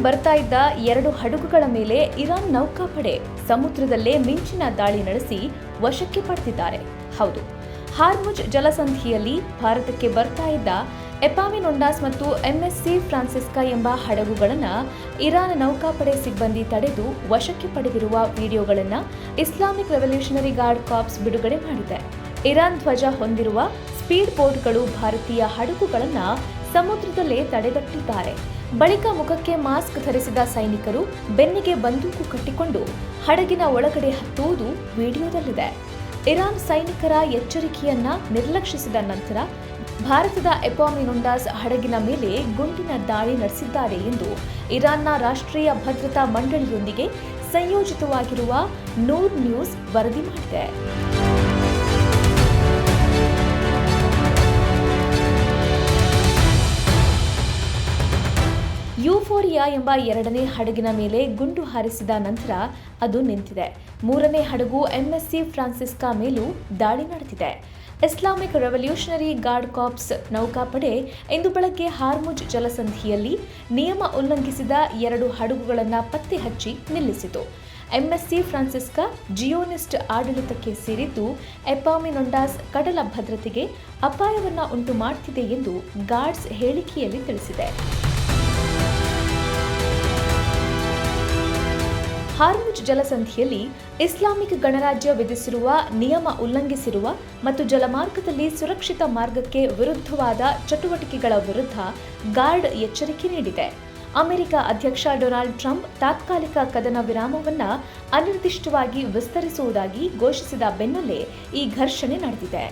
ಬರ್ತಾ ಇದ್ದ 2 ಹಡಗುಗಳ ಮೇಲೆ ಇರಾನ್ ನೌಕಾಪಡೆ ಸಮುದ್ರದಲ್ಲೇ ಮಿಂಚಿನ ದಾಳಿ ನಡೆಸಿ ವಶಕ್ಕೆ ಪಡೆದಿದ್ದಾರೆ. ಹೌದು, ಹಾರ್ಮುಜ್ ಜಲಸಂಧಿಯಲ್ಲಿ ಭಾರತಕ್ಕೆ ಬರ್ತಾ ಇದ್ದ ಎಪಾಮಿನೊಂಡಾಸ್ ಮತ್ತು ಎಂಎಸ್ಸಿ ಫ್ರಾನ್ಸಿಸ್ಕಾ ಎಂಬ ಹಡಗುಗಳನ್ನು ಇರಾನ್ ನೌಕಾಪಡೆ ಸಿಬ್ಬಂದಿ ತಡೆದು ವಶಕ್ಕೆ ಪಡೆದಿರುವ ವಿಡಿಯೋಗಳನ್ನು ಇಸ್ಲಾಮಿಕ್ ರೆವಲ್ಯೂಷನರಿ ಗಾರ್ಡ್ ಕಾರ್ಪ್ಸ್ ಬಿಡುಗಡೆ ಮಾಡಿದೆ. ಇರಾನ್ ಧ್ವಜ ಹೊಂದಿರುವ ಸ್ಪೀಡ್ ಬೋಟ್ಗಳು ಭಾರತೀಯ ಹಡಗುಗಳನ್ನು ಸಮುದ್ರದಲ್ಲೇ ತಡೆಗಟ್ಟಿದ್ದಾರೆ. ಬಳಿಕ ಮುಖಕ್ಕೆ ಮಾಸ್ಕ್ ಧರಿಸಿದ ಸೈನಿಕರು ಬೆನ್ನಿಗೆ ಬಂದೂಕು ಕಟ್ಟಿಕೊಂಡು ಹಡಗಿನ ಒಳಗಡೆ ಹತ್ತುವುದು ವಿಡಿಯೋದಲ್ಲಿದೆ. ಇರಾನ್ ಸೈನಿಕರ ಎಚ್ಚರಿಕೆಯನ್ನ ನಿರ್ಲಕ್ಷಿಸಿದ ನಂತರ ಭಾರತದ ಎಪಾಮಿನೊಂಡಾಸ್ ಹಡಗಿನ ಮೇಲೆ ಗುಂಡಿನ ದಾಳಿ ನಡೆಸಿದ್ದಾರೆ ಎಂದು ಇರಾನ್ನ ರಾಷ್ಟ್ರೀಯ ಭದ್ರತಾ ಮಂಡಳಿಯೊಂದಿಗೆ ಸಂಯೋಜಿತವಾಗಿರುವ ನೂರ್ ನ್ಯೂಸ್ ವರದಿ ಮಾಡಿದೆ. ಯೂಫೋರಿಯಾ ಎಂಬ 2ನೇ ಹಡಗಿನ ಮೇಲೆ ಗುಂಡು ಹಾರಿಸಿದ ನಂತರ ಅದು ನಿಂತಿದೆ. 3ನೇ ಹಡಗು ಎಂಎಸ್ಸಿ ಫ್ರಾನ್ಸಿಸ್ಕಾ ಮೇಲೂ ದಾಳಿ ನಡೆದಿದೆ. ಇಸ್ಲಾಮಿಕ್ ರೆವಲ್ಯೂಷನರಿ ಗಾರ್ಡ್ ಕಾರ್ಪ್ಸ್ ನೌಕಾಪಡೆ ಇಂದು ಬೆಳಗ್ಗೆ ಹಾರ್ಮುಜ್ ಜಲಸಂಧಿಯಲ್ಲಿ ನಿಯಮ ಉಲ್ಲಂಘಿಸಿದ 2 ಹಡಗುಗಳನ್ನು ಪತ್ತೆ ಹಚ್ಚಿ ನಿಲ್ಲಿಸಿತು. ಎಂಎಸ್ಸಿ ಫ್ರಾನ್ಸಿಸ್ಕಾ ಜಿಯೋನಿಸ್ಟ್ ಆಡಳಿತಕ್ಕೆ ಸೇರಿದ್ದು ಎಪಾಮಿನೊಂಡಾಸ್ ಕಡಲ ಭದ್ರತೆಗೆ ಅಪಾಯವನ್ನು ಉಂಟು ಮಾಡುತ್ತಿದೆ ಎಂದು ಗಾರ್ಡ್ಸ್ ಹೇಳಿಕೆಯಲ್ಲಿ ತಿಳಿಸಿದೆ. ಹಾರ್ಮುಜ್ ಜಲಸಂಧಿಯಲ್ಲಿ ಇಸ್ಲಾಮಿಕ್ ಗಣರಾಜ್ಯ ವಿಧಿಸಿರುವ ನಿಯಮ ಉಲ್ಲಂಘಿಸಿರುವ ಮತ್ತು ಜಲಮಾರ್ಗದಲ್ಲಿ ಸುರಕ್ಷಿತ ಮಾರ್ಗಕ್ಕೆ ವಿರುದ್ಧವಾದ ಚಟುವಟಿಕೆಗಳ ವಿರುದ್ಧ ಗಾರ್ಡ್ ಎಚ್ಚರಿಕೆ ನೀಡಿದೆ. ಅಮೆರಿಕ ಅಧ್ಯಕ್ಷ ಡೊನಾಲ್ಡ್ ಟ್ರಂಪ್ ತಾತ್ಕಾಲಿಕ ಕದನ ವಿರಾಮವನ್ನು ಅನಿರ್ದಿಷ್ಟವಾಗಿ ವಿಸ್ತರಿಸುವುದಾಗಿ ಘೋಷಿಸಿದ ಬೆನ್ನಲ್ಲೇ ಈ ಘರ್ಷಣೆ ನಡೆದಿದೆ.